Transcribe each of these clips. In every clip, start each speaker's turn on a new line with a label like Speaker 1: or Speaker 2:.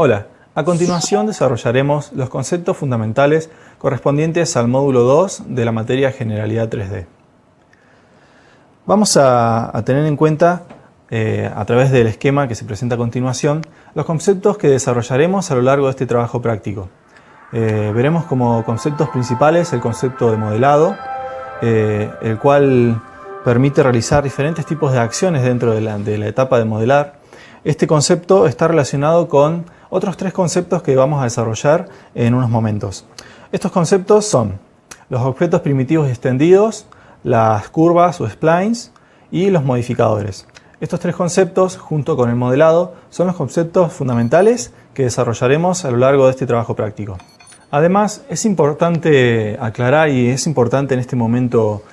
Speaker 1: Hola, a continuación desarrollaremos los conceptos fundamentales correspondientes al módulo 2 de la materia Generalidad 3D. Vamos a tener en cuenta, a través del esquema que se presenta a continuación, los conceptos que desarrollaremos a lo largo de este trabajo práctico. Veremos como conceptos principales el concepto de modelado, el cual permite realizar diferentes tipos de acciones dentro de la etapa de modelar. Este concepto está relacionado con otros tres conceptos que vamos a desarrollar en unos momentos. Estos conceptos son los objetos primitivos y extendidos, las curvas o splines y los modificadores. Estos tres conceptos, junto con el modelado, son los conceptos fundamentales que desarrollaremos a lo largo de este trabajo práctico. Además, es importante aclarar y es importante en este momento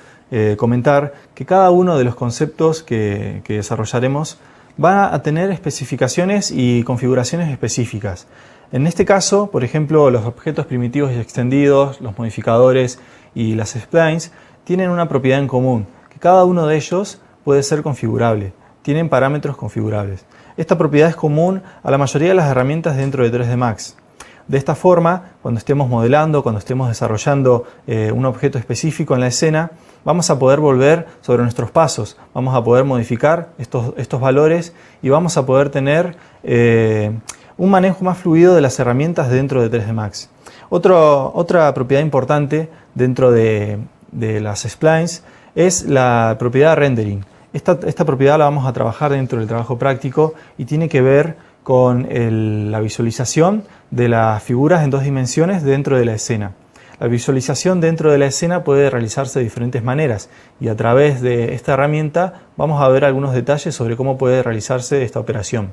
Speaker 1: comentar que cada uno de los conceptos que desarrollaremos va a tener especificaciones y configuraciones específicas. En este caso, por ejemplo, los objetos primitivos y extendidos, los modificadores y las splines tienen una propiedad en común, que cada uno de ellos puede ser configurable, tienen parámetros configurables. Esta propiedad es común a la mayoría de las herramientas dentro de 3D Max. De esta forma, cuando estemos modelando, cuando estemos desarrollando un objeto específico en la escena, vamos a poder volver sobre nuestros pasos, vamos a poder modificar estos valores y vamos a poder tener un manejo más fluido de las herramientas dentro de 3D Max. Otra propiedad importante dentro de las splines es la propiedad rendering. Esta propiedad la vamos a trabajar dentro del trabajo práctico y tiene que ver con la visualización de las figuras en dos dimensiones dentro de la escena. La visualización dentro de la escena puede realizarse de diferentes maneras y a través de esta herramienta vamos a ver algunos detalles sobre cómo puede realizarse esta operación.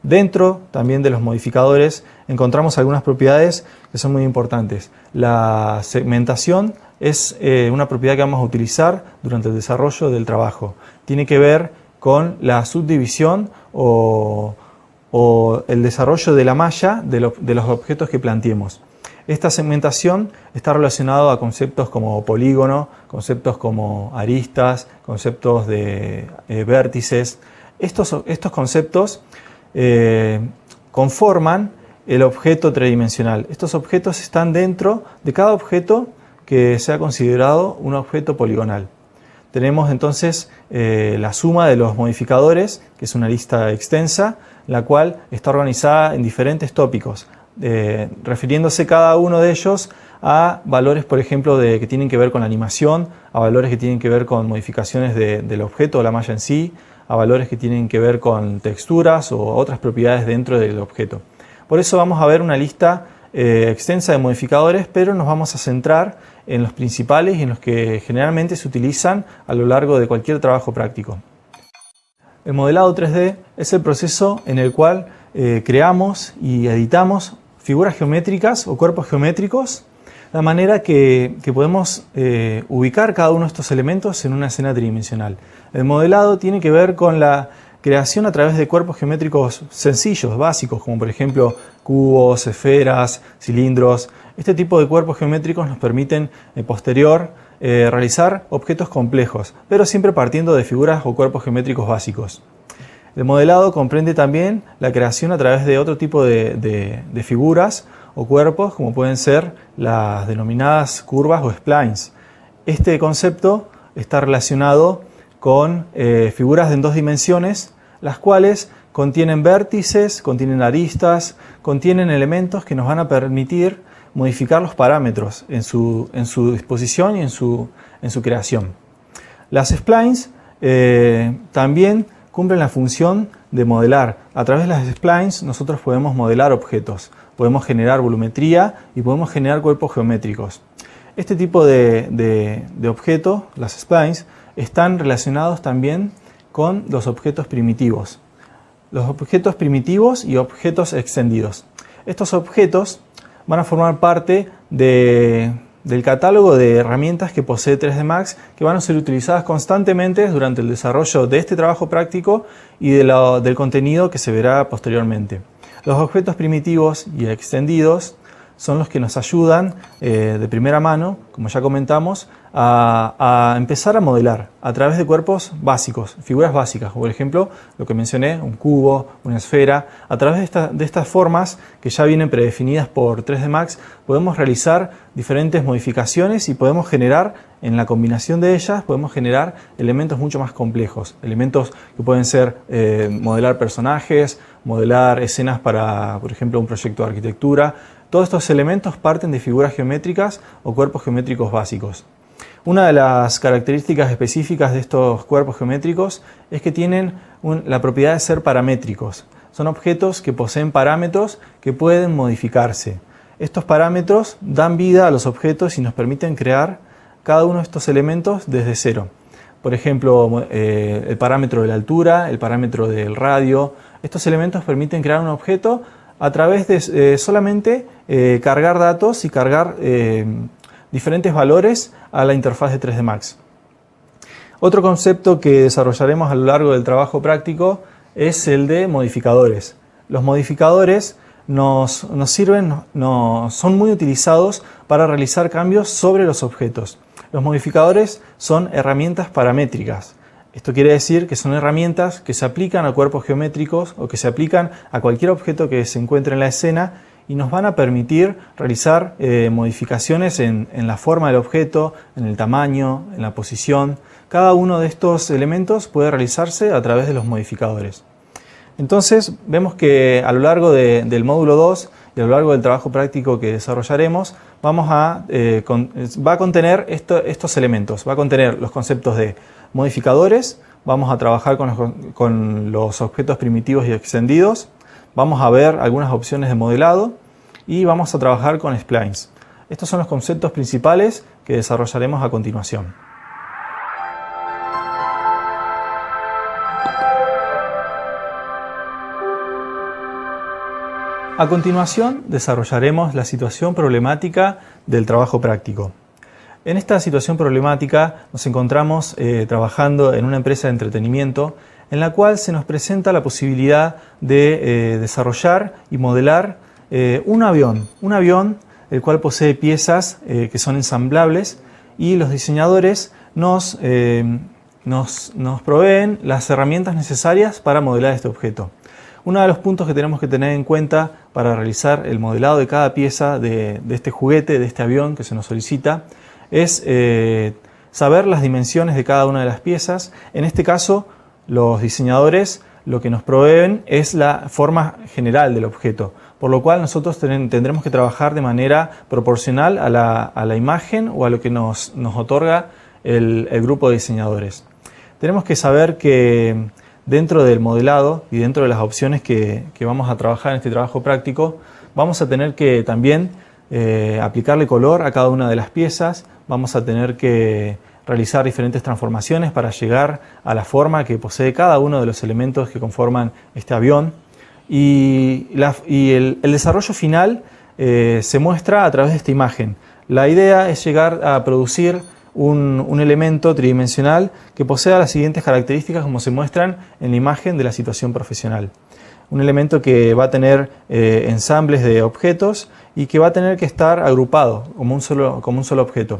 Speaker 1: Dentro también de los modificadores encontramos algunas propiedades que son muy importantes. La segmentación es una propiedad que vamos a utilizar durante el desarrollo del trabajo. Tiene que ver con la subdivisión o el desarrollo de la malla de los objetos que planteemos. Esta segmentación está relacionada a conceptos como polígono, conceptos como aristas, conceptos de vértices. Estos conceptos conforman el objeto tridimensional. Estos objetos están dentro de cada objeto que sea considerado un objeto poligonal. Tenemos entonces la suma de los modificadores, que es una lista extensa, la cual está organizada en diferentes tópicos, refiriéndose cada uno de ellos a valores, por ejemplo, que tienen que ver con la animación, a valores que tienen que ver con modificaciones del objeto o la malla en sí, a valores que tienen que ver con texturas o otras propiedades dentro del objeto. Por eso vamos a ver una lista extensa de modificadores, pero nos vamos a centrar en los principales y en los que generalmente se utilizan a lo largo de cualquier trabajo práctico. El modelado 3D es el proceso en el cual creamos y editamos figuras geométricas o cuerpos geométricos, de manera que podemos ubicar cada uno de estos elementos en una escena tridimensional. El modelado tiene que ver con la creación a través de cuerpos geométricos sencillos, básicos, como por ejemplo cubos, esferas, cilindros. Este tipo de cuerpos geométricos nos permiten posterior realizar objetos complejos, pero siempre partiendo de figuras o cuerpos geométricos básicos. El modelado comprende también la creación a través de otro tipo de figuras o cuerpos, como pueden ser las denominadas curvas o splines. Este concepto está relacionado con figuras en dos dimensiones, las cuales contienen vértices, contienen aristas, contienen elementos que nos van a permitir modificar los parámetros en su disposición y en su creación. Las splines también cumplen la función de modelar. A través de las splines nosotros podemos modelar objetos, podemos generar volumetría y podemos generar cuerpos geométricos. Este tipo de objetos, las splines, están relacionados también con los objetos primitivos. Los objetos primitivos y objetos extendidos. Estos objetos van a formar parte del catálogo de herramientas que posee 3D Max, que van a ser utilizadas constantemente durante el desarrollo de este trabajo práctico y del contenido que se verá posteriormente. Los objetos primitivos y extendidos son los que nos ayudan de primera mano, como ya comentamos, a empezar a modelar a través de cuerpos básicos, figuras básicas, por ejemplo, lo que mencioné, un cubo, una esfera. A través de estas formas que ya vienen predefinidas por 3D Max, podemos realizar diferentes modificaciones y podemos generar, en la combinación de ellas, podemos generar elementos mucho más complejos, elementos que pueden ser modelar personajes, modelar escenas para, por ejemplo, un proyecto de arquitectura. Todos estos elementos parten de figuras geométricas o cuerpos geométricos básicos. Una de las características específicas de estos cuerpos geométricos es que tienen la propiedad de ser paramétricos. Son objetos que poseen parámetros que pueden modificarse. Estos parámetros dan vida a los objetos y nos permiten crear cada uno de estos elementos desde cero. Por ejemplo, el parámetro de la altura, el parámetro del radio. Estos elementos permiten crear un objeto a través de solamente cargar datos y cargar diferentes valores a la interfaz de 3D Max. Otro concepto que desarrollaremos a lo largo del trabajo práctico es el de modificadores. Los modificadores nos sirven, son muy utilizados para realizar cambios sobre los objetos. Los modificadores son herramientas paramétricas. Esto quiere decir que son herramientas que se aplican a cuerpos geométricos o que se aplican a cualquier objeto que se encuentre en la escena y nos van a permitir realizar modificaciones en la forma del objeto, en el tamaño, en la posición. Cada uno de estos elementos puede realizarse a través de los modificadores. Entonces vemos que a lo largo del módulo 2 y a lo largo del trabajo práctico que desarrollaremos va a contener estos elementos. Va a contener los conceptos de modificadores, vamos a trabajar con los objetos primitivos y extendidos, vamos a ver algunas opciones de modelado y vamos a trabajar con splines. Estos son los conceptos principales que desarrollaremos a continuación. A continuación desarrollaremos la situación problemática del trabajo práctico. En esta situación problemática nos encontramos trabajando en una empresa de entretenimiento en la cual se nos presenta la posibilidad de desarrollar y modelar un avión el cual posee piezas que son ensamblables y los diseñadores nos proveen las herramientas necesarias para modelar este objeto. Uno de los puntos que tenemos que tener en cuenta para realizar el modelado de cada pieza de este juguete, de este avión que se nos solicita, es saber las dimensiones de cada una de las piezas. En este caso, los diseñadores lo que nos proveen es la forma general del objeto, por lo cual nosotros tendremos que trabajar de manera proporcional a la imagen o a lo que nos otorga el grupo de diseñadores. Tenemos que saber que dentro del modelado y dentro de las opciones que vamos a trabajar en este trabajo práctico, vamos a tener que también aplicarle color a cada una de las piezas, vamos a tener que realizar diferentes transformaciones para llegar a la forma que posee cada uno de los elementos que conforman este avión. Y el desarrollo final se muestra a través de esta imagen. La idea es llegar a producir un elemento tridimensional que posea las siguientes características como se muestran en la imagen de la situación profesional. Un elemento que va a tener ensambles de objetos y que va a tener que estar agrupado como un solo objeto.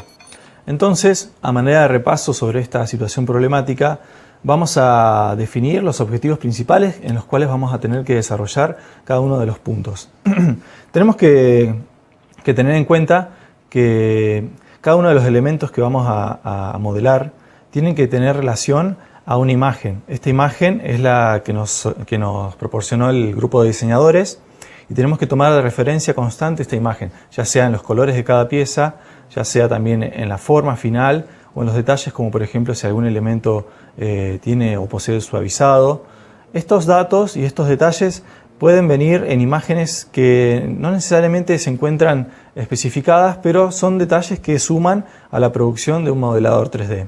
Speaker 1: Entonces, a manera de repaso sobre esta situación problemática, vamos a definir los objetivos principales en los cuales vamos a tener que desarrollar cada uno de los puntos. Tenemos que tener en cuenta que cada uno de los elementos que vamos a modelar tienen que tener relación a una imagen. Esta imagen es la que nos proporcionó el grupo de diseñadores y tenemos que tomar de referencia constante esta imagen, ya sea en los colores de cada pieza, ya sea también en la forma final o en los detalles como por ejemplo si algún elemento tiene o posee suavizado. Estos datos y estos detalles pueden venir en imágenes que no necesariamente se encuentran especificadas, pero son detalles que suman a la producción de un modelador 3D.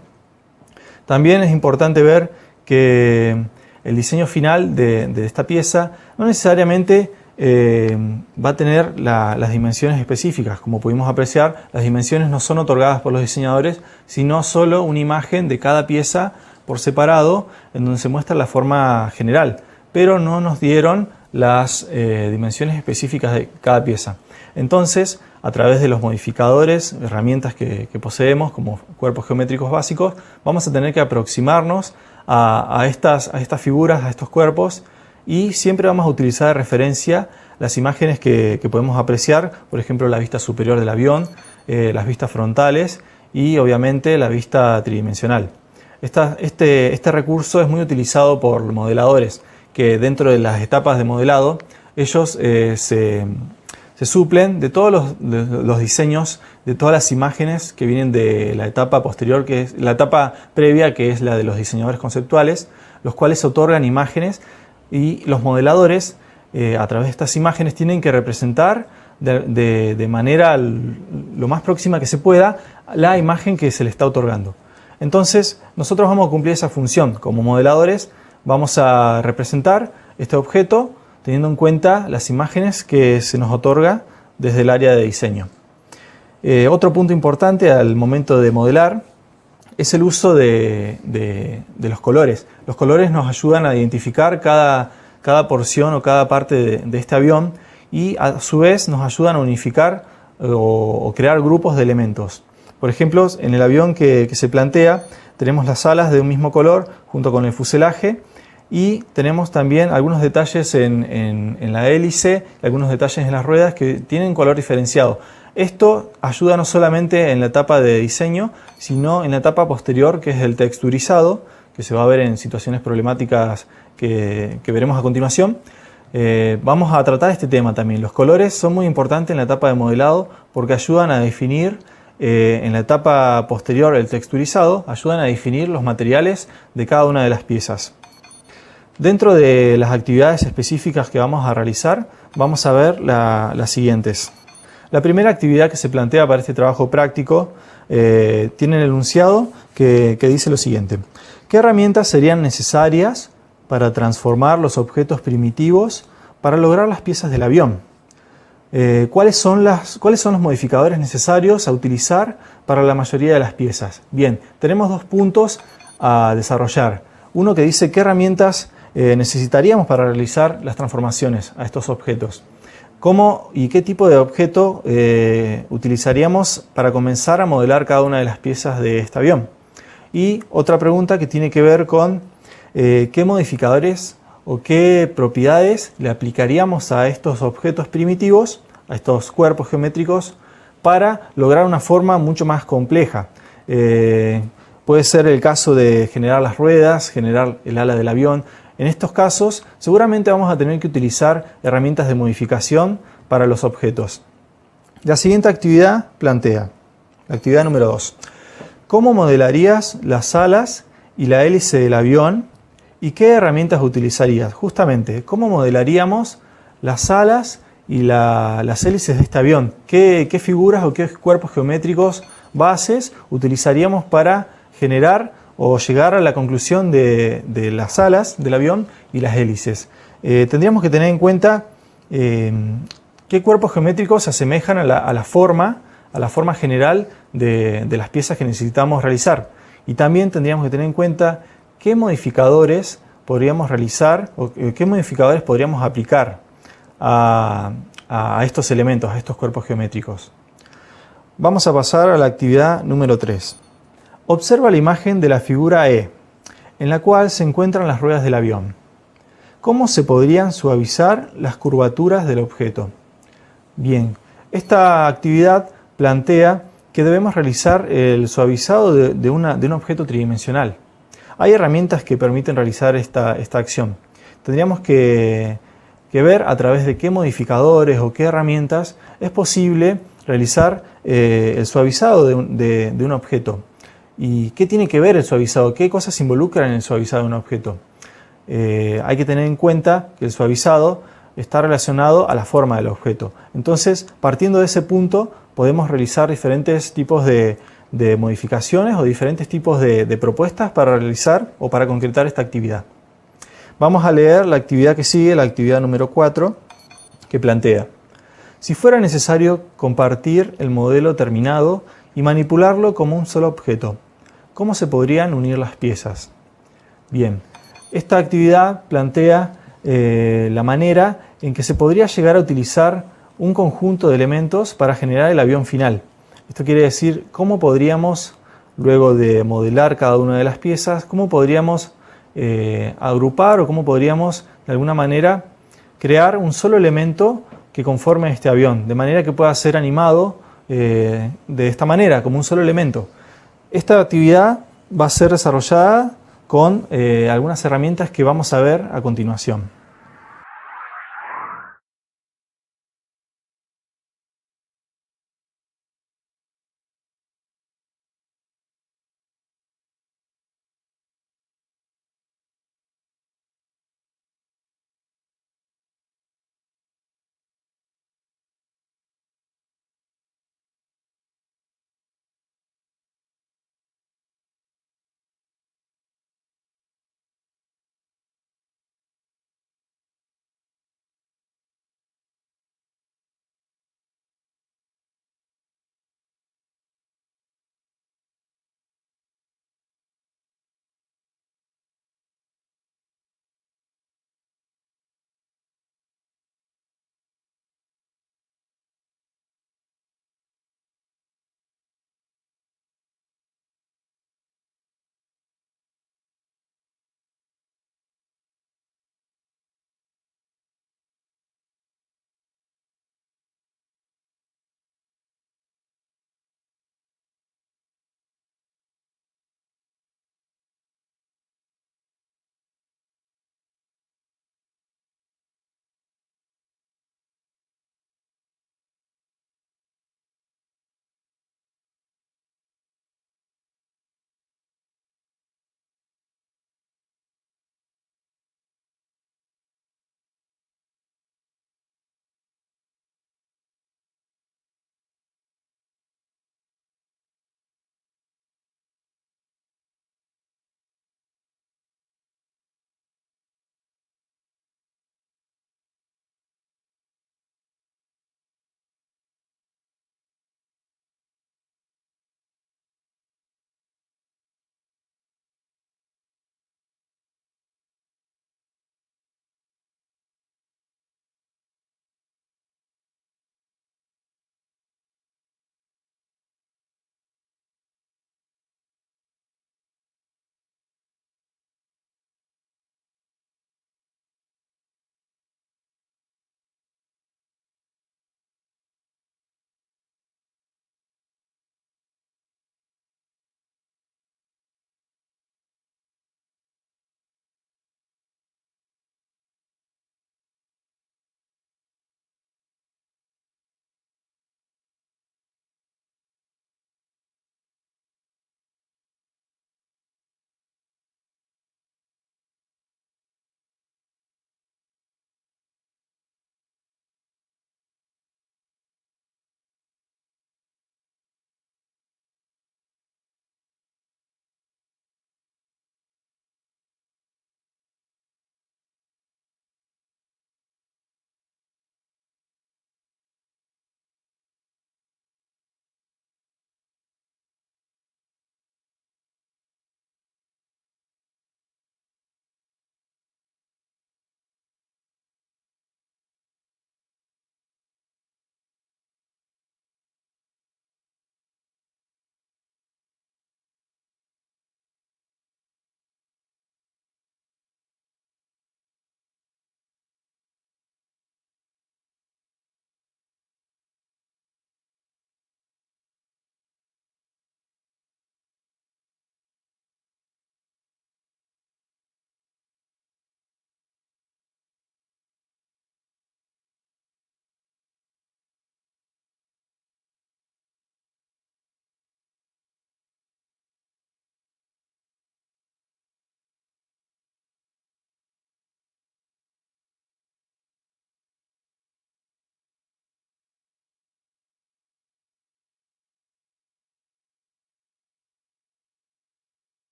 Speaker 1: También es importante ver que el diseño final de esta pieza no necesariamente va a tener las dimensiones específicas. Como pudimos apreciar, las dimensiones no son otorgadas por los diseñadores, sino solo una imagen de cada pieza por separado, en donde se muestra la forma general, pero no nos dieron las dimensiones específicas de cada pieza. Entonces, a través de los modificadores, herramientas que poseemos como cuerpos geométricos básicos, vamos a tener que aproximarnos a estas figuras, a estos cuerpos, y siempre vamos a utilizar de referencia las imágenes que podemos apreciar, por ejemplo la vista superior del avión, las vistas frontales y obviamente la vista tridimensional. Este recurso es muy utilizado por modeladores que dentro de las etapas de modelado ellos se suplen de todos los diseños, de todas las imágenes que vienen de la etapa posterior, que es la etapa previa, que es la de los diseñadores conceptuales, los cuales otorgan imágenes y los modeladores a través de estas imágenes tienen que representar de manera lo más próxima que se pueda la imagen que se le está otorgando. Entonces nosotros vamos a cumplir esa función. Como modeladores vamos a representar este objeto teniendo en cuenta las imágenes que se nos otorga desde el área de diseño. Otro punto importante al momento de modelar es el uso de los colores. Los colores nos ayudan a identificar cada porción o cada parte de este avión y a su vez nos ayudan a unificar o crear grupos de elementos. Por ejemplo, en el avión que se plantea tenemos las alas de un mismo color junto con el fuselaje y tenemos también algunos detalles en la hélice, algunos detalles en las ruedas que tienen color diferenciado. Esto ayuda no solamente en la etapa de diseño, sino en la etapa posterior, que es el texturizado, que se va a ver en situaciones problemáticas que veremos a continuación. Vamos a tratar este tema también. Los colores son muy importantes en la etapa de modelado porque ayudan a definir, en la etapa posterior, el texturizado, ayudan a definir los materiales de cada una de las piezas. Dentro de las actividades específicas que vamos a realizar, vamos a ver las siguientes. La primera actividad que se plantea para este trabajo práctico tiene el enunciado que dice lo siguiente. ¿Qué herramientas serían necesarias para transformar los objetos primitivos para lograr las piezas del avión? ¿Cuáles son los modificadores necesarios a utilizar para la mayoría de las piezas? Bien, tenemos dos puntos a desarrollar. Uno que dice qué herramientas necesitaríamos para realizar las transformaciones a estos objetos. ¿Cómo y qué tipo de objeto utilizaríamos para comenzar a modelar cada una de las piezas de este avión? Y otra pregunta que tiene que ver con qué modificadores o qué propiedades le aplicaríamos a estos objetos primitivos, a estos cuerpos geométricos, para lograr una forma mucho más compleja. Puede ser el caso de generar las ruedas, generar el ala del avión. En estos casos, seguramente vamos a tener que utilizar herramientas de modificación para los objetos. La siguiente actividad plantea, la actividad número 2. ¿Cómo modelarías las alas y la hélice del avión y qué herramientas utilizarías? Justamente, ¿cómo modelaríamos las alas y las hélices de este avión? ¿Qué figuras o qué cuerpos geométricos bases utilizaríamos para generar o llegar a la conclusión de las alas del avión y las hélices? Tendríamos que tener en cuenta qué cuerpos geométricos se asemejan a la forma general de las piezas que necesitamos realizar. Y también tendríamos que tener en cuenta qué modificadores podríamos realizar o qué modificadores podríamos aplicar a estos elementos, a estos cuerpos geométricos. Vamos a pasar a la actividad número 3. Observa la imagen de la figura E, en la cual se encuentran las ruedas del avión. ¿Cómo se podrían suavizar las curvaturas del objeto? Bien, esta actividad plantea que debemos realizar el suavizado de un objeto tridimensional. Hay herramientas que permiten realizar esta acción. Tendríamos que ver a través de qué modificadores o qué herramientas es posible realizar el suavizado de un objeto. ¿Y qué tiene que ver el suavizado? ¿Qué cosas se involucran en el suavizado de un objeto? Hay que tener en cuenta que el suavizado está relacionado a la forma del objeto. Entonces, partiendo de ese punto, podemos realizar diferentes tipos de modificaciones o diferentes tipos de propuestas para realizar o para concretar esta actividad. Vamos a leer la actividad que sigue, la actividad número 4, que plantea: si fuera necesario compartir el modelo terminado y manipularlo como un solo objeto, ¿cómo se podrían unir las piezas? Bien, esta actividad plantea la manera en que se podría llegar a utilizar un conjunto de elementos para generar el avión final. Esto quiere decir cómo podríamos, luego de modelar cada una de las piezas, cómo podríamos agrupar o cómo podríamos de alguna manera crear un solo elemento que conforme este avión, de manera que pueda ser animado de esta manera, como un solo elemento. Esta actividad va a ser desarrollada con algunas herramientas que vamos a ver a continuación.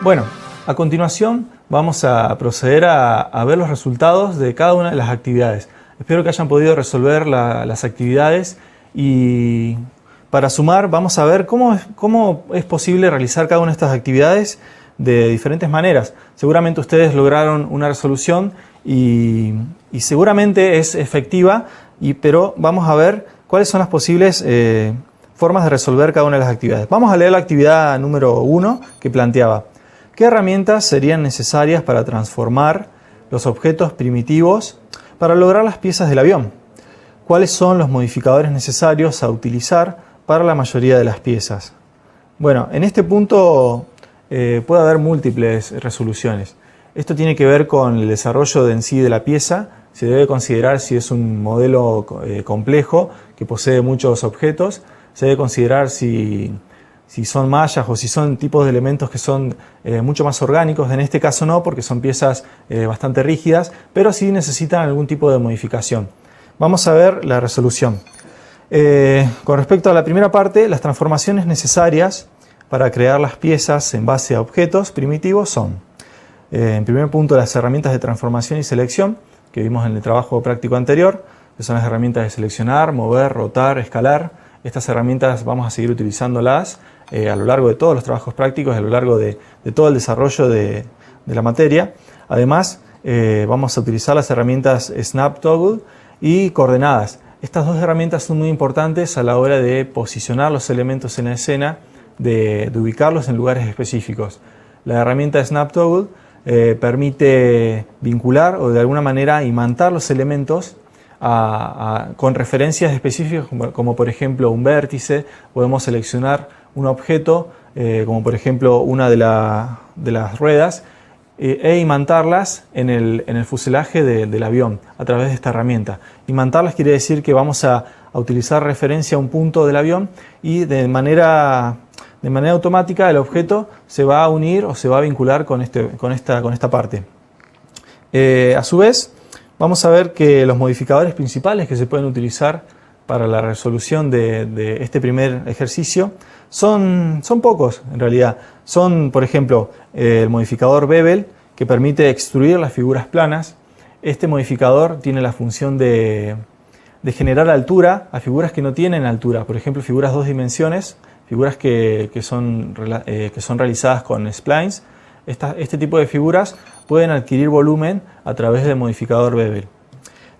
Speaker 1: Bueno, a continuación vamos a proceder a ver los resultados de cada una de las actividades. Espero que hayan podido resolver las actividades y para sumar vamos a ver cómo es posible realizar cada una de estas actividades de diferentes maneras. Seguramente ustedes lograron una resolución y seguramente es efectiva, pero vamos a ver cuáles son las posibles formas de resolver cada una de las actividades. Vamos a leer la actividad número 1 que planteaba: ¿qué herramientas serían necesarias para transformar los objetos primitivos para lograr las piezas del avión? ¿Cuáles son los modificadores necesarios a utilizar para la mayoría de las piezas? Bueno, en este punto puede haber múltiples resoluciones. Esto tiene que ver con el desarrollo en sí de la pieza. Se debe considerar si es un modelo complejo que posee muchos objetos. Se debe considerar si son mallas o si son tipos de elementos que son mucho más orgánicos. En este caso no, porque son piezas bastante rígidas, pero sí necesitan algún tipo de modificación. Vamos a ver la resolución. Con respecto a la primera parte, las transformaciones necesarias para crear las piezas en base a objetos primitivos son, en primer punto, las herramientas de transformación y selección que vimos en el trabajo práctico anterior, que son las herramientas de seleccionar, mover, rotar, escalar. Estas herramientas vamos a seguir utilizándolas a lo largo de todos los trabajos prácticos, a lo largo de todo el desarrollo de la materia. Además, vamos a utilizar las herramientas Snap Toggle y coordenadas. Estas dos herramientas son muy importantes a la hora de posicionar los elementos en la escena, de ubicarlos en lugares específicos. La herramienta Snap Toggle permite vincular o de alguna manera imantar los elementos con referencias específicas, como por ejemplo un vértice. Podemos seleccionar un objeto, como por ejemplo una de las ruedas, e imantarlas en el fuselaje del avión a través de esta herramienta. Imantarlas quiere decir que vamos a utilizar referencia a un punto del avión y de manera automática el objeto se va a unir o se va a vincular con esta parte. A su vez, vamos a ver que los modificadores principales que se pueden utilizar para la resolución de este primer ejercicio son pocos en realidad. Son, por ejemplo, el modificador Bevel, que permite extruir las figuras planas. Este modificador tiene la función de generar altura a figuras que no tienen altura. Por ejemplo, figuras 2 dimensiones, figuras que son realizadas con splines. Este tipo de figuras pueden adquirir volumen a través del modificador Bevel.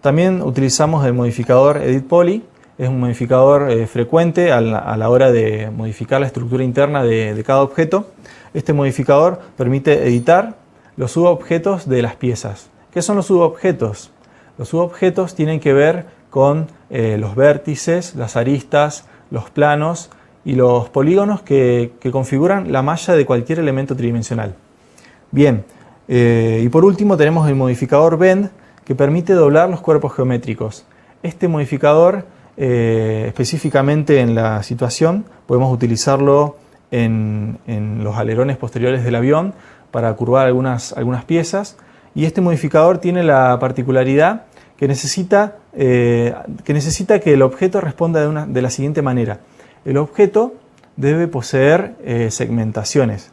Speaker 1: También utilizamos el modificador Edit Poly. Es un modificador frecuente a la hora de modificar la estructura interna de cada objeto. Este modificador permite editar los subobjetos de las piezas. ¿Qué son los subobjetos? Los subobjetos tienen que ver con los vértices, las aristas, los planos y los polígonos que configuran la malla de cualquier elemento tridimensional. Bien, y por último tenemos el modificador Bend, que permite doblar los cuerpos geométricos. Este modificador, específicamente en la situación, podemos utilizarlo en los alerones posteriores del avión para curvar algunas piezas, y este modificador tiene la particularidad que necesita que el objeto responda de la siguiente manera. El objeto debe poseer segmentaciones.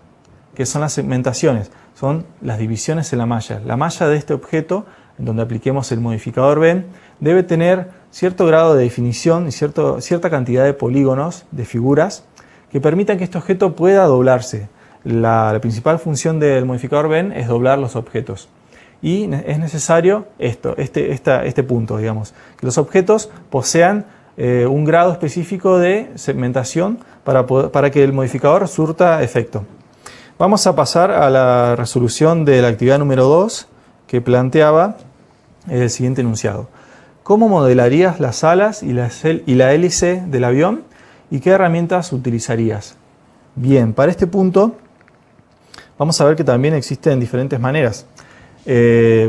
Speaker 1: ¿Qué son las segmentaciones? Son las divisiones en la malla. La malla de este objeto, en donde apliquemos el modificador Bend, debe tener cierto grado de definición y cierta cantidad de polígonos, de figuras, que permitan que este objeto pueda doblarse. La principal función del modificador Bend es doblar los objetos. Y es necesario este punto, digamos, que los objetos posean un grado específico de segmentación para que el modificador surta efecto. Vamos a pasar a la resolución de la actividad número 2, que planteaba el siguiente enunciado. ¿Cómo modelarías las alas y la hélice del avión y qué herramientas utilizarías? Bien, para este punto vamos a ver que también existen diferentes maneras.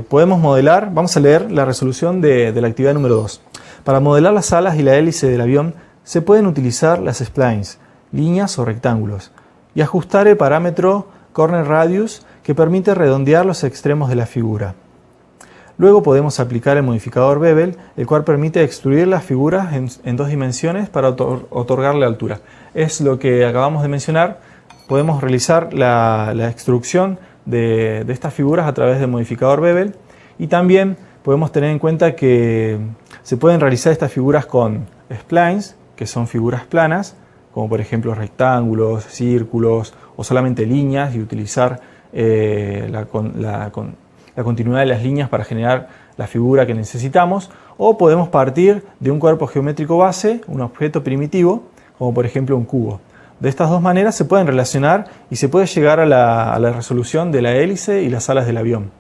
Speaker 1: Podemos modelar, vamos a leer la resolución de la actividad número 2. Para modelar las alas y la hélice del avión se pueden utilizar las splines, líneas o rectángulos, y ajustar el parámetro corner radius, que permite redondear los extremos de la figura. Luego podemos aplicar el modificador Bevel, el cual permite extruir las figuras en 2 dimensiones para otorgarle altura. Es lo que acabamos de mencionar. podemos realizar la extrusión de estas figuras a través del modificador Bevel, y también podemos tener en cuenta que se pueden realizar estas figuras con splines, que son figuras planas, como por ejemplo rectángulos, círculos o solamente líneas, y utilizar la continuidad de las líneas para generar la figura que necesitamos. O podemos partir de un cuerpo geométrico base, un objeto primitivo, como por ejemplo un cubo. De estas dos maneras se pueden relacionar y se puede llegar a la resolución de la hélice y las alas del avión.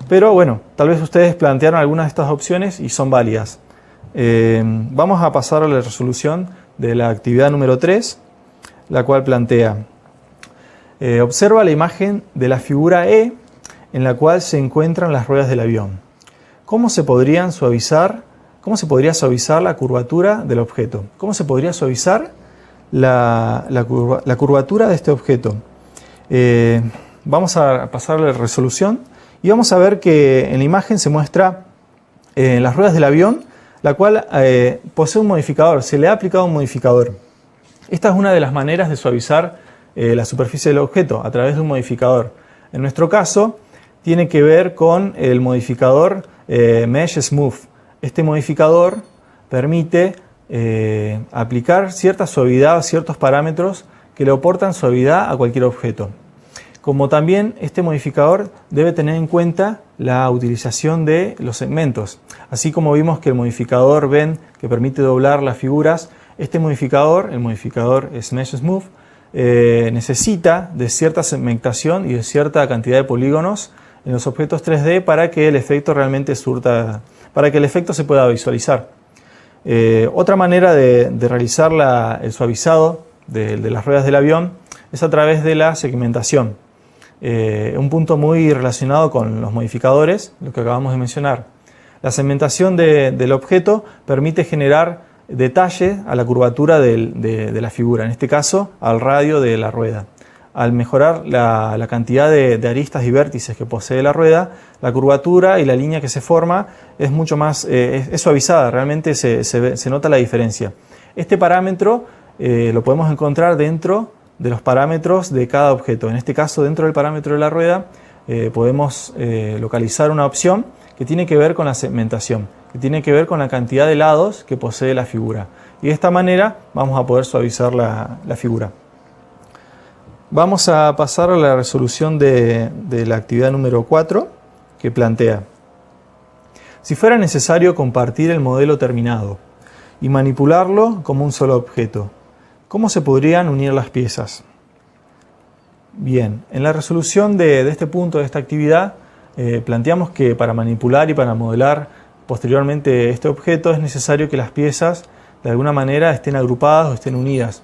Speaker 1: Pero bueno, tal vez ustedes plantearon algunas de estas opciones y son válidas. Vamos a pasar a la resolución de la actividad número 3, la cual plantea: observa la imagen de la figura E en la cual se encuentran las ruedas del avión. ¿Cómo se podría suavizar la curvatura del objeto? ¿Cómo se podría suavizar la curvatura de este objeto? Vamos a pasar a la resolución y vamos a ver que en la imagen se muestra las ruedas del avión, la cual posee un modificador, se le ha aplicado un modificador. Esta es una de las maneras de suavizar la superficie del objeto, a través de un modificador. En nuestro caso, tiene que ver con el modificador Mesh Smooth. Este modificador permite aplicar cierta suavidad a ciertos parámetros que le aportan suavidad a cualquier objeto. Como también este modificador debe tener en cuenta la utilización de los segmentos. Así como vimos que el modificador Bend, que permite doblar las figuras, este modificador, el modificador Mesh Smooth, necesita de cierta segmentación y de cierta cantidad de polígonos en los objetos 3D para que el efecto realmente para que el efecto se pueda visualizar. Otra manera de realizar el suavizado de las ruedas del avión es a través de la segmentación. Un punto muy relacionado con los modificadores, lo que acabamos de mencionar. La segmentación del objeto permite generar detalle a la curvatura de la figura, en este caso al radio de la rueda. Al mejorar la cantidad de aristas y vértices que posee la rueda, la curvatura y la línea que se forma es mucho más es suavizada, realmente se nota la diferencia. Este parámetro lo podemos encontrar dentro de los parámetros de cada objeto. En este caso, dentro del parámetro de la rueda, podemos localizar una opción que tiene que ver con la segmentación, que tiene que ver con la cantidad de lados que posee la figura. Y de esta manera vamos a poder suavizar la figura. Vamos a pasar a la resolución de la actividad número 4, que plantea: si fuera necesario compartir el modelo terminado y manipularlo como un solo objeto, ¿cómo se podrían unir las piezas? Bien, en la resolución de este punto, de esta actividad, planteamos que para manipular y para modelar posteriormente este objeto es necesario que las piezas de alguna manera estén agrupadas o estén unidas,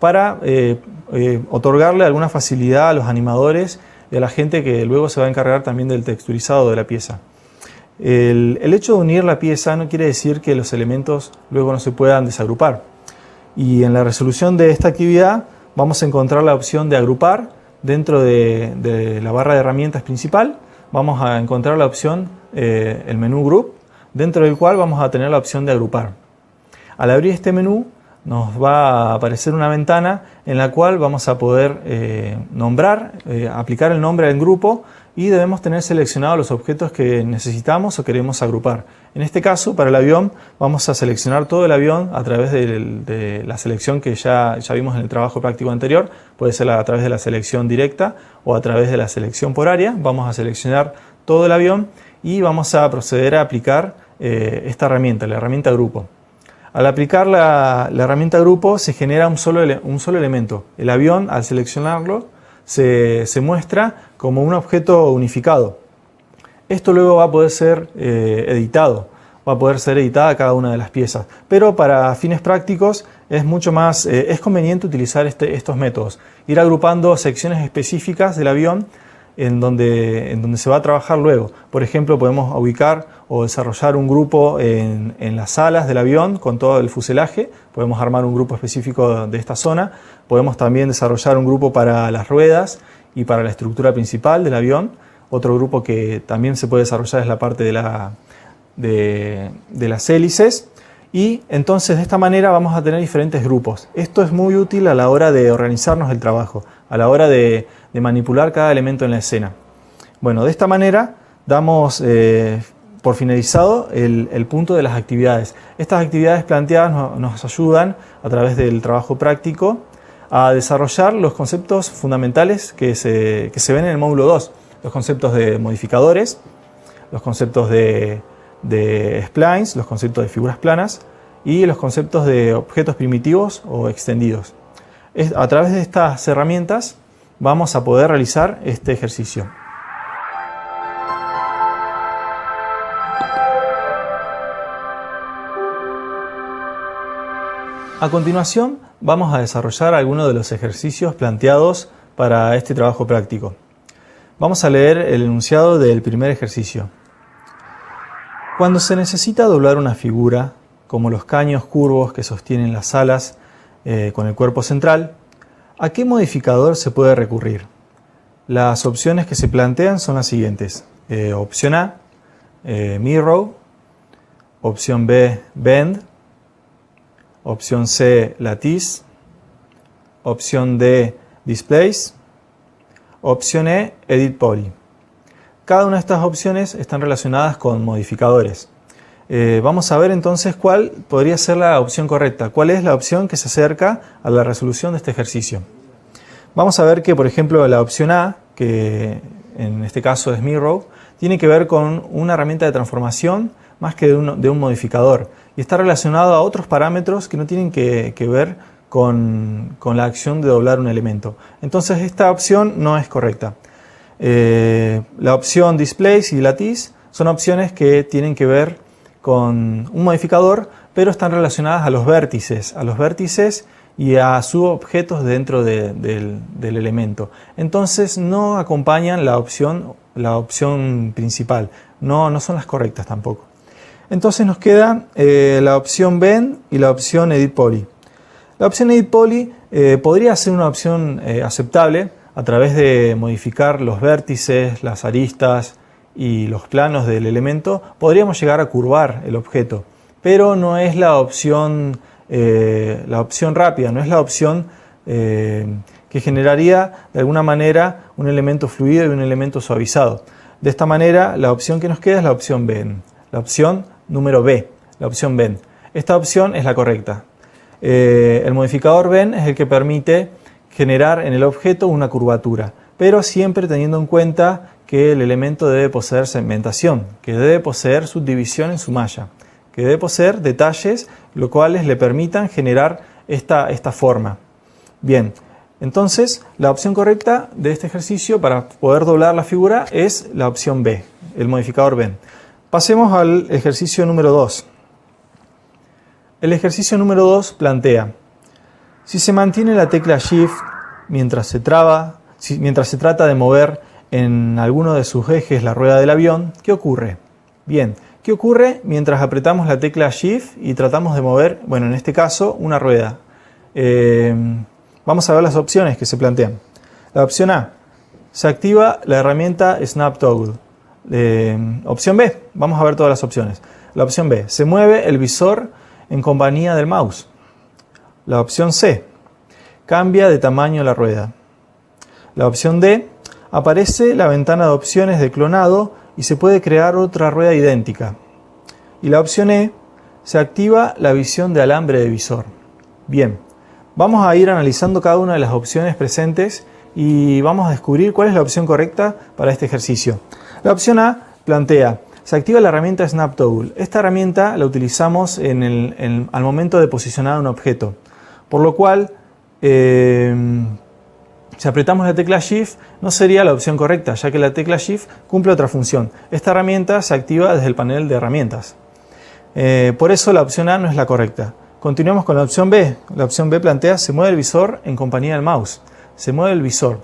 Speaker 1: para otorgarle alguna facilidad a los animadores y a la gente que luego se va a encargar también del texturizado de la pieza. El hecho de unir la pieza no quiere decir que los elementos luego no se puedan desagrupar. Y en la resolución de esta actividad vamos a encontrar la opción de agrupar dentro de la barra de herramientas principal. Vamos a encontrar la opción, el menú Group, dentro del cual vamos a tener la opción de agrupar. Al abrir este menú nos va a aparecer una ventana en la cual vamos a poder aplicar el nombre al grupo, y debemos tener seleccionados los objetos que necesitamos o queremos agrupar. En este caso, para el avión, vamos a seleccionar todo el avión a través de la selección que ya vimos en el trabajo práctico anterior. Puede ser a través de la selección directa o a través de la selección por área. Vamos a seleccionar todo el avión y vamos a proceder a aplicar esta herramienta, la herramienta grupo. Al aplicar la herramienta grupo se genera un solo elemento. El avión, al seleccionarlo, se muestra como un objeto unificado. Esto luego va a poder ser editado, va a poder ser editada cada una de las piezas. Pero para fines prácticos es mucho más es conveniente utilizar estos métodos. Ir agrupando secciones específicas del avión en donde se va a trabajar luego. Por ejemplo, podemos ubicar o desarrollar un grupo en las alas del avión con todo el fuselaje. Podemos armar un grupo específico de esta zona. Podemos también desarrollar un grupo para las ruedas y para la estructura principal del avión. Otro grupo que también se puede desarrollar es la parte de las hélices. Y entonces de esta manera vamos a tener diferentes grupos. Esto es muy útil a la hora de organizarnos el trabajo. a la hora de manipular cada elemento en la escena. Bueno, de esta manera damos por finalizado el punto de las actividades. Estas actividades planteadas nos ayudan a través del trabajo práctico a desarrollar los conceptos fundamentales que se ven en el módulo 2. Los conceptos de modificadores, los conceptos de splines, los conceptos de figuras planas y los conceptos de objetos primitivos o extendidos. A través de estas herramientas vamos a poder realizar este ejercicio. A continuación vamos a desarrollar algunos de los ejercicios planteados para este trabajo práctico. Vamos a leer el enunciado del primer ejercicio. Cuando se necesita doblar una figura, como los caños curvos que sostienen las alas con el cuerpo central, ¿a qué modificador se puede recurrir? Las opciones que se plantean son las siguientes. Opción A, Mirror. Opción B, Bend. Opción C, Lattice. Opción D, Displace. Opción E, Edit Poly. Cada una de estas opciones están relacionadas con modificadores. Vamos a ver entonces cuál podría ser la opción correcta. ¿Cuál es la opción que se acerca a la resolución de este ejercicio? Vamos a ver que, por ejemplo, la opción A, que en este caso es Mirror, tiene que ver con una herramienta de transformación más que de un modificador. Y está relacionado a otros parámetros que no tienen que ver con la acción de doblar un elemento. Entonces esta opción no es correcta. La opción Displace y Lattice son opciones que tienen que ver con un modificador, pero están relacionadas a los vértices y a subobjetos dentro del elemento. Entonces no acompañan la opción principal, no son las correctas tampoco. Entonces nos queda la opción Bend y la opción Edit Poly. La opción Edit Poly podría ser una opción aceptable a través de modificar los vértices, las aristas y los planos del elemento. Podríamos llegar a curvar el objeto, pero no es la opción rápida, no es la opción que generaría de alguna manera un elemento fluido y un elemento suavizado. De esta manera la opción que nos queda es la opción Bend, la opción número B, la opción Bend. Esta opción es la correcta. El modificador Bend es el que permite generar en el objeto una curvatura, pero siempre teniendo en cuenta que el elemento debe poseer segmentación, que debe poseer subdivisión en su malla, que debe poseer detalles, los cuales le permitan generar esta forma. Bien, entonces la opción correcta de este ejercicio para poder doblar la figura es la opción B, el modificador Bend. Pasemos al ejercicio número 2. El ejercicio número 2 plantea: si se mantiene la tecla Shift mientras se trata de mover en alguno de sus ejes la rueda del avión, ¿qué ocurre? Bien, ¿qué ocurre mientras apretamos la tecla Shift y tratamos de mover, bueno, en este caso, una rueda? Vamos a ver las opciones que se plantean. La opción A, se activa la herramienta Snap Toggle. Opción B, vamos a ver todas las opciones. La opción B, se mueve el visor en compañía del mouse. La opción C, cambia de tamaño la rueda. La opción D, aparece la ventana de opciones de clonado y se puede crear otra rueda idéntica. Y la opción E, se activa la visión de alambre de visor. Bien, vamos a ir analizando cada una de las opciones presentes y vamos a descubrir cuál es la opción correcta para este ejercicio. La opción A plantea: se activa la herramienta Snap Toggle. Esta herramienta la utilizamos al momento de posicionar un objeto, por lo cual si apretamos la tecla Shift no sería la opción correcta, ya que la tecla Shift cumple otra función. Esta herramienta se activa desde el panel de herramientas. Por eso la opción A no es la correcta. Continuamos con la opción B. La opción B plantea: se mueve el visor en compañía del mouse. Se mueve el visor.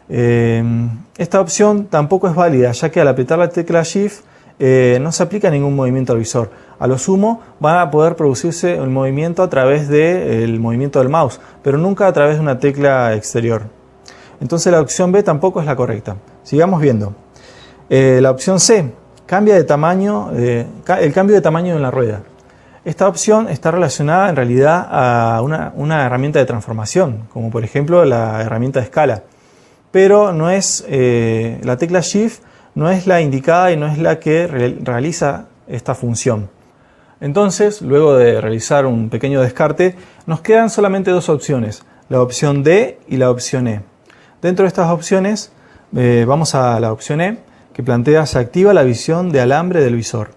Speaker 1: Esta opción tampoco es válida, ya que al apretar la tecla Shift no se aplica ningún movimiento al visor. A lo sumo va a poder producirse el movimiento a través del movimiento del mouse, pero nunca a través de una tecla exterior. Entonces la opción B tampoco es la correcta. Sigamos viendo. La opción C, el cambio de tamaño en la rueda. Esta opción está relacionada en realidad a una herramienta de transformación, como por ejemplo la herramienta de escala. Pero no es, la tecla Shift no es la indicada y no es la que realiza esta función. Entonces, luego de realizar un pequeño descarte, nos quedan solamente dos opciones, la opción D y la opción E. Dentro de estas opciones, vamos a la opción E, que plantea se activa la visión de alambre del visor.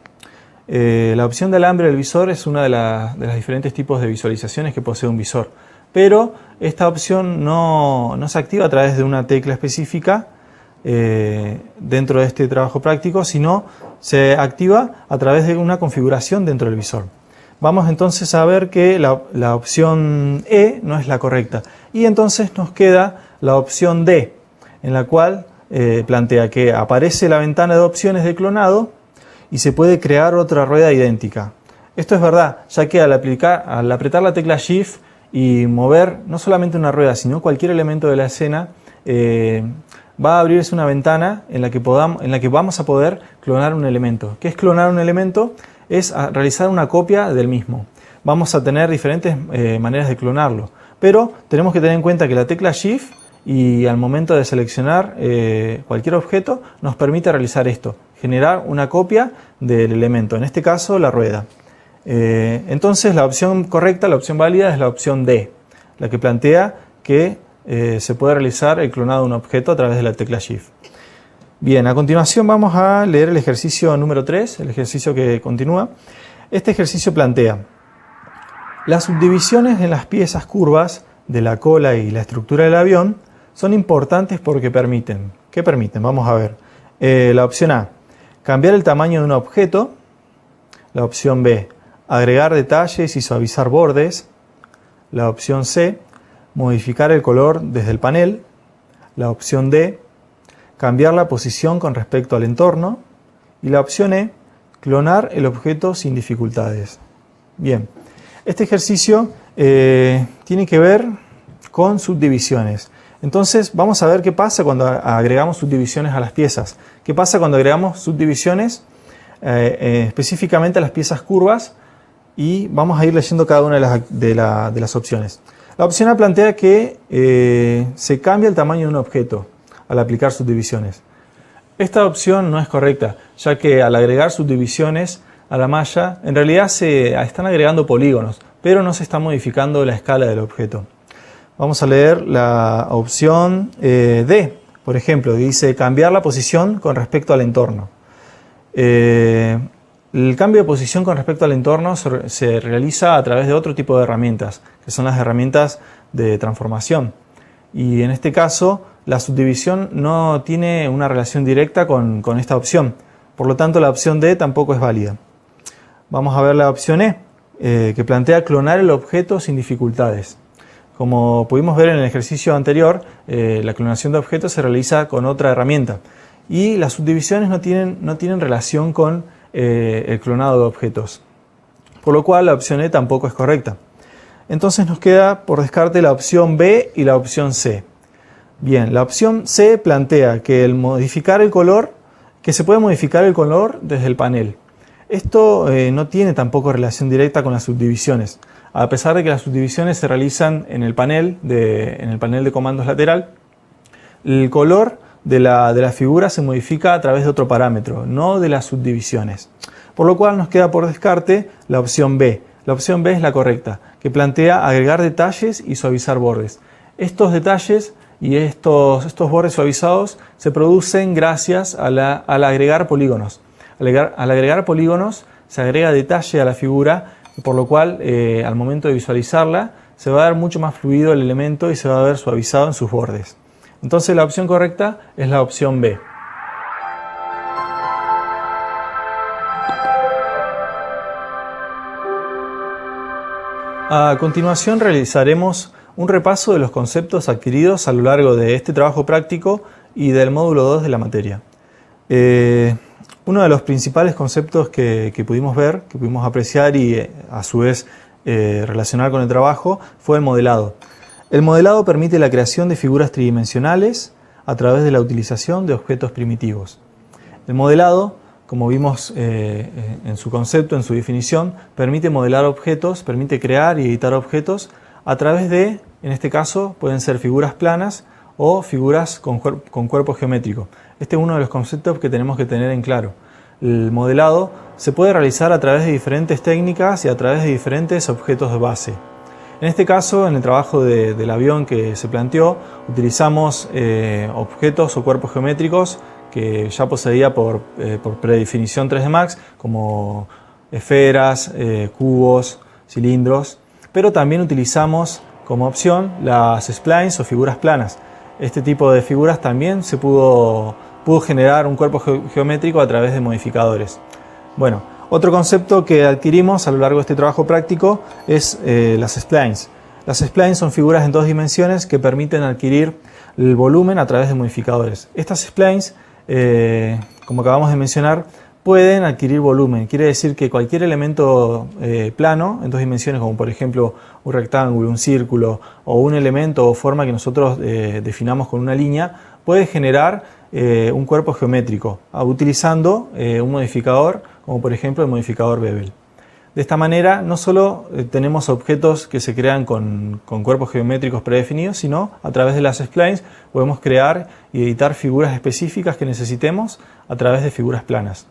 Speaker 1: La opción de alambre del visor es una de los diferentes tipos de visualizaciones que posee un visor, pero esta opción no se activa a través de una tecla específica dentro de este trabajo práctico, sino se activa a través de una configuración dentro del visor. Vamos entonces a ver que la opción E no es la correcta y entonces nos queda la opción D, en la cual plantea que aparece la ventana de opciones de clonado y se puede crear otra rueda idéntica. Esto es verdad, ya que al apretar la tecla Shift y mover no solamente una rueda, sino cualquier elemento de la escena, va a abrirse una ventana en la que vamos a poder clonar un elemento. ¿Qué es clonar un elemento? Es realizar una copia del mismo. Vamos a tener diferentes maneras de clonarlo, pero tenemos que tener en cuenta que la tecla Shift y al momento de seleccionar cualquier objeto nos permite realizar esto, generar una copia del elemento, en este caso la rueda. Entonces la opción correcta, la opción válida es la opción D, la que plantea que se puede realizar el clonado de un objeto a través de la tecla Shift. Bien, a continuación vamos a leer el ejercicio número 3, el ejercicio que continúa. Este ejercicio plantea: las subdivisiones en las piezas curvas de la cola y la estructura del avión son importantes porque permiten. ¿Qué permiten? Vamos a ver. La opción A, cambiar el tamaño de un objeto. La opción B, agregar detalles y suavizar bordes. La opción C, modificar el color desde el panel. La opción D, cambiar la posición con respecto al entorno. Y la opción E, clonar el objeto sin dificultades. Bien, este ejercicio tiene que ver con subdivisiones. Entonces vamos a ver qué pasa cuando agregamos subdivisiones a las piezas. ¿Qué pasa cuando agregamos subdivisiones específicamente a las piezas curvas? Y vamos a ir leyendo cada una de las opciones. La opción A plantea que se cambia el tamaño de un objeto al aplicar subdivisiones. Esta opción no es correcta, ya que al agregar subdivisiones a la malla, en realidad se están agregando polígonos, pero no se está modificando la escala del objeto. Vamos a leer la opción D, por ejemplo, dice cambiar la posición con respecto al entorno. El cambio de posición con respecto al entorno se realiza a través de otro tipo de herramientas, que son las herramientas de transformación. Y en este caso, la subdivisión no tiene una relación directa con esta opción. Por lo tanto, la opción D tampoco es válida. Vamos a ver la opción E, que plantea clonar el objeto sin dificultades. Como pudimos ver en el ejercicio anterior, la clonación de objetos se realiza con otra herramienta. Y las subdivisiones no tienen relación con el clonado de objetos. Por lo cual la opción E tampoco es correcta. Entonces nos queda por descarte la opción B y la opción C. Bien, la opción C plantea que que se puede modificar el color desde el panel. Esto no tiene tampoco relación directa con las subdivisiones. A pesar de que las subdivisiones se realizan en el panel de comandos lateral, el color de la figura se modifica a través de otro parámetro, no de las subdivisiones. Por lo cual nos queda por descarte la opción B. La opción B es la correcta, que plantea agregar detalles y suavizar bordes. Estos detalles y estos bordes suavizados se producen gracias al agregar polígonos. Al agregar polígonos se agrega detalle a la figura, por lo cual al momento de visualizarla se va a ver mucho más fluido el elemento y se va a ver suavizado en sus bordes. Entonces la opción correcta es la opción B. A continuación realizaremos un repaso de los conceptos adquiridos a lo largo de este trabajo práctico y del módulo 2 de la materia. Uno de los principales conceptos que pudimos ver, que pudimos apreciar y a su vez relacionar con el trabajo fue el modelado. El modelado permite la creación de figuras tridimensionales a través de la utilización de objetos primitivos. El modelado como vimos en su concepto, en su definición, permite modelar objetos, permite crear y editar objetos a través de, en este caso, pueden ser figuras planas o figuras con cuerpo geométrico. Este es uno de los conceptos que tenemos que tener en claro. El modelado se puede realizar a través de diferentes técnicas y a través de diferentes objetos de base. En este caso, en el trabajo del avión que se planteó, utilizamos objetos o cuerpos geométricos que ya poseía por predefinición 3D Max, como esferas, cubos, cilindros, pero también utilizamos como opción las splines o figuras planas. Este tipo de figuras también se pudo generar un cuerpo geométrico a través de modificadores. Bueno, otro concepto que adquirimos a lo largo de este trabajo práctico es las splines. Las splines son figuras en 2 dimensiones que permiten adquirir el volumen a través de modificadores. Estas splines, como acabamos de mencionar, pueden adquirir volumen. Quiere decir que cualquier elemento plano en 2 dimensiones, como por ejemplo un rectángulo, un círculo o un elemento o forma que nosotros definamos con una línea, puede generar un cuerpo geométrico utilizando un modificador, como por ejemplo el modificador Bevel. De esta manera no solo tenemos objetos que se crean con cuerpos geométricos predefinidos, sino a través de las splines podemos crear y editar figuras específicas que necesitemos a través de figuras planas.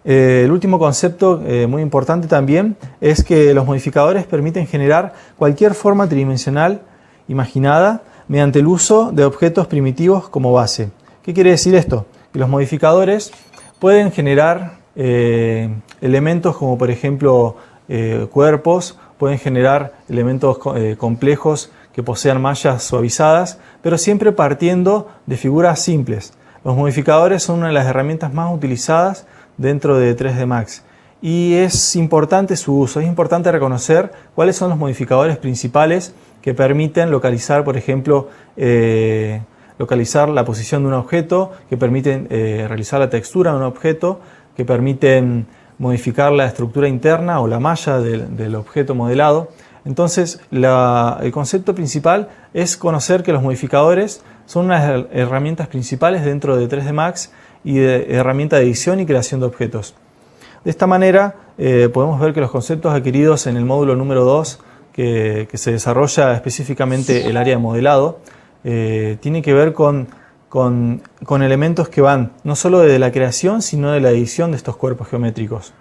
Speaker 1: El último concepto muy importante también es que los modificadores permiten generar cualquier forma tridimensional imaginada mediante el uso de objetos primitivos como base. ¿Qué quiere decir esto? Que los modificadores pueden generar elementos como por ejemplo cuerpos, pueden generar elementos complejos que posean mallas suavizadas, pero siempre partiendo de figuras simples. Los modificadores son una de las herramientas más utilizadas dentro de 3D Max y es importante su uso, es importante reconocer cuáles son los modificadores principales que permiten localizar, por ejemplo, localizar la posición de un objeto, que permiten realizar la textura de un objeto, que permiten modificar la estructura interna o la malla del objeto modelado. Entonces, el concepto principal es conocer que los modificadores son unas herramientas principales dentro de 3D Max y de herramienta de edición y creación de objetos. De esta manera, podemos ver que los conceptos adquiridos en el módulo número 2, que se desarrolla específicamente el área de modelado, tiene que ver con elementos que van no solo de la creación, sino de la edición de estos cuerpos geométricos.